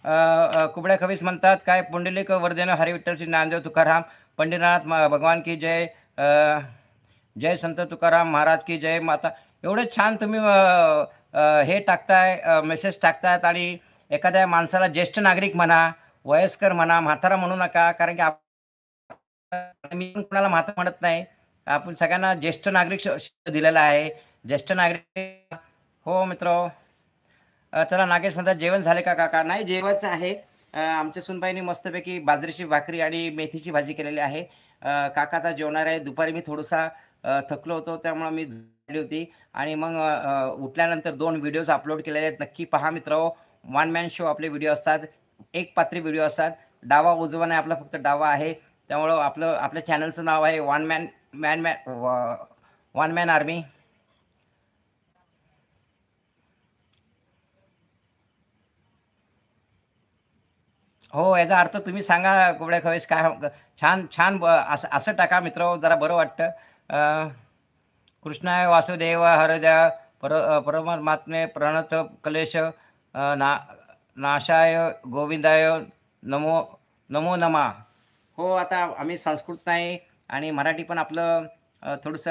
कुबड्या खवीस म्हणतात, काय पुंडलिक वरदेन हरी विठ्ठल श्री ज्ञानदेव तुकाराम, पंढरीनाथ भगवान की जय, जय संत तुकाराम महाराज की जय. माता एवढे छान तुम्ही हे टाकताय, मेसेज टाकतायत. आणि एखाद्या माणसाला ज्येष्ठ नागरिक म्हणा, वयस्कर म्हणा, म्हातारा म्हणू नका. कारण की मी पण कुणाला म्हातारा म्हणत नाही. आपण सगळ्यांना ज्येष्ठ नागरिक शब्द दिलेला आहे. ज्येष्ठ नागरिक हो मित्र. चला नागेश म्हणतात, जेवण झाले का काका? नाही, जेवायचं आहे. आमच्या सुनबाईंनी मस्तपैकी बाजरीची भाकरी आणि मेथीची भाजी केलेली आहे. काका आता जेवणार आहे. दुपारी मी थोडासा थकलो होतो, त्यामुळे मी झोपली होती. आणि मग उठल्यानंतर 2 व्हिडिओज अपलोड केलेले आहेत. नक्की पहा मित्रांनो. वन मॅन शो आपले व्हिडिओ असतात. एक पात्री व्हिडिओ असतात. डावा उजवा नाही, आपला फक्त डावा आहे. त्यामुळं आपल्या चॅनलचं नाव आहे one man man man one man army. हो, याचा अर्थ तुम्ही सांगा कुबड्या खवेस काय छान छान असं असं टाका मित्र, जरा बरं वाटतं. कृष्णाय वासुदेव हरदया परमात्मे प्रणत क्लेश ना नाशाय गोविंदाय नमो नमो नमा. हो, आता आम्ही संस्कृत नाही आणि मराठी पण आपलं थोडंसं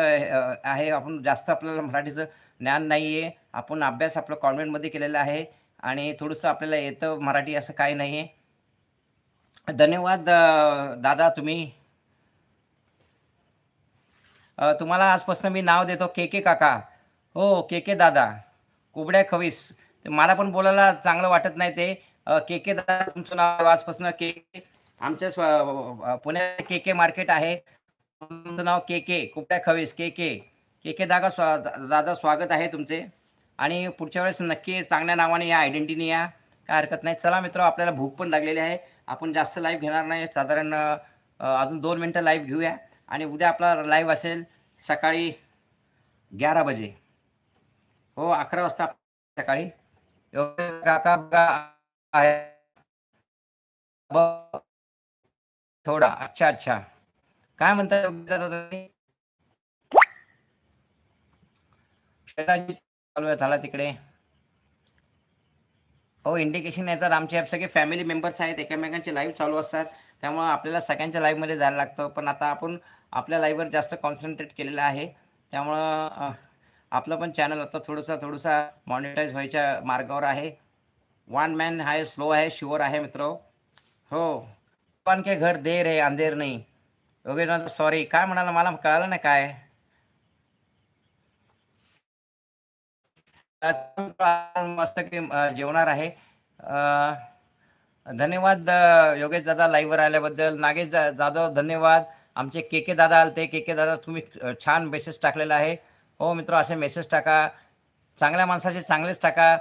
आहे. आपण जास्त आपल्याला मराठीचं ज्ञान नाही आहे. आपण अभ्यास आपलं कॉन्व्हेंटमध्ये केलेला आहे आणि थोडंसं आपल्याला येतं मराठी, असं काही नाही आहे. धन्यवाद दादा तुम्ही. तुम्हाला आजपासून मी नाव देतो के काका. हो, के दादा. कुबड्या खवीस. ते मला पण बोलायला चांगलं वाटत नाही ते. के दादा तुमचं नाव आजपासून आमच्या पुण्यात के मार्केट आहे. तुमचं नाव कुबड्या खवीस के दादा दादा स्वागत आहे तुमचे. आणि पुढच्या वेळेस नक्की चांगल्या नावाने या, आयडेंटिटीने या. काय हरकत नाही. चला मित्र, आपल्याला भूक पण लागलेली आहे. आपण जास्त लाईव्ह घेणार नाही. साधारण अजून 2 मिनिटं लाईव्ह घेऊया. आणि उद्या आपला लाईव्ह असेल सकाळी 11 बजे. हो, 11 वाजता सकाळी. काका बघा आहे थोडा. अच्छा, अच्छा. काय म्हणताय दादा तुम्ही? शेताची चालू आहे झाला तिकडे. हो, इंडिकेशन येतात. आमचे सगळे फॅमिली मेंबर्स आहेत. एकमेकांचे लाईव्ह चालू असतात. त्यामुळं आपल्याला सगळ्यांच्या लाईव्हमध्ये जायला लागतं. पण आता आपण आपल्या लाईव्हवर जास्त कॉन्सन्ट्रेट केलेलं आहे. त्यामुळं आपलं पण चॅनल आता थोडंसं मॉनिटाईज व्हायच्या मार्गावर आहे. वन मॅन आहे, स्लो आहे, शुअर आहे मित्र. हो. "भगवान के घर देर है अंधेर नहीं." योगेश सॉरी, काय म्हणाला मला कळालं नाही काय. मस्त की जेवणार आहे. धन्यवाद योगेश दादा लाईव्हवर आल्याबद्दल. नागेश जाधव धन्यवाद. आमचे के दादा आलते. के दादा तुम्ही छान मेसेज टाकलेला आहे. हो मित्र, असे मेसेज टाका. चांगल्या माणसाचे चांगलेच टाका.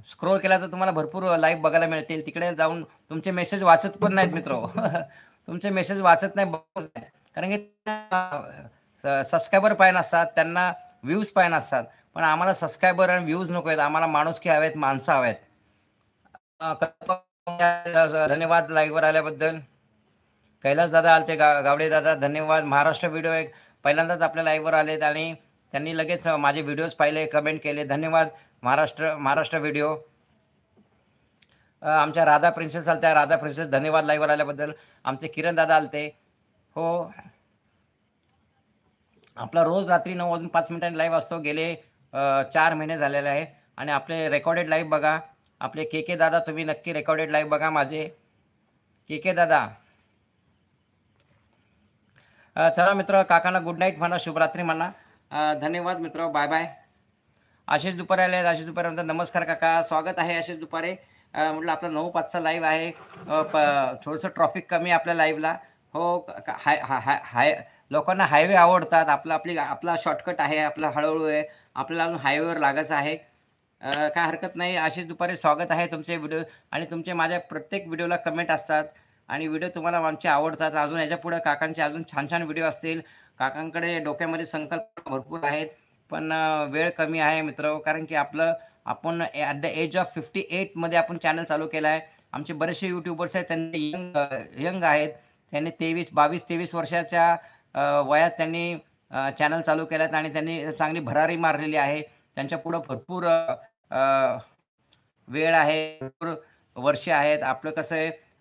स्क्रोल केला तर तुम्हाला भरपूर लाईव्ह बघायला मिळतील. तिकडे जाऊन तुमचे मेसेज वाचत पण नाहीत मित्र. तुमचे मेसेज वाचत नाही, बघतच नाही. कारण की सबस्क्रायबर पाहिजे नसतात, त्यांना व्ह्यूज पाहिजे नसतात. पण आम्हाला सबस्क्रायबर आणि व्ह्यूज नको आहेत. आम्हाला माणुसकी हवेत, माणसं हवेत. धन्यवाद लाईव्हवर आल्याबद्दल. कैलास दादा आलते, गावडे दादा धन्यवाद. महाराष्ट्र व्हिडिओ एक पहिल्यांदाच आपल्या लाईव्हवर आलेत आणि त्यांनी लगेच माझे व्हिडिओज पाहिले, कमेंट केले. धन्यवाद महाराष्ट्र व्हिडिओ. आमच्या राधा प्रिन्सेस आलत्या. राधा प्रिन्सेस धन्यवाद लाईव्हवर आल्याबद्दल. आमचे किरण दादा आलते. हो, आपला रोज रात्री 9 वाजून 5 मिनिटांनी लाईव्ह असतो. गेले 4 महिने झालेले आहे. आणि आपले रेकॉर्डेड लाईव्ह बघा. आपले के दादा तुम्ही नक्की रेकॉर्डेड लाईव्ह बघा माझे. के दादा. चला मित्र, काकांना गुड नाईट म्हणा, शुभरात्री म्हणा. धन्यवाद मित्र, बाय बाय. आशिष दुपारे आले. आशिष दुपारे म्हणतात, नमस्कार काका, स्वागत आहे आशिष दुपारे. म्हटलं आपला 9:05चा लाईव्ह आहे. थोडंसं ट्रॉफिक कमी आपल्या लाईव्हला. हो, हाय हाय हाय हाय लोकांना हायवे आवडतात. आपला शॉर्टकट आहे, आपला हळूहळू आहे. आपल्याला अजून हायवेवर लागायचं आहे. काय हरकत नाही. आशिष दुपारे स्वागत आहे तुमचे व्हिडिओ. आणि तुमचे माझ्या प्रत्येक व्हिडिओला कमेंट असतात आणि व्हिडिओ तुम्हाला आमचे आवडतात. अजून याच्यापुढे काकांचे अजून छान छान व्हिडिओ असतील. काकांकडे डोक्यामध्ये संकल्प भरपूर आहेत. पण वेळ कमी आहे मित्र. कारण की आपण ॲट द एज ऑफ 58मध्ये आपण चॅनल चालू केला आहे. आमचे बरेचसे यूट्यूबर्स आहेत, त्यांनी यंग आहेत. त्यांनी 22-23 वर्षाच्या वयात त्यांनी चॅनल चालू केला आहे आणि त्यांनी चांगली भरारी मारलेली आहे. त्यांच्यापुढं भरपूर वेळ आहे, भरपूर वर्षे आहेत. आपलं कसं आहे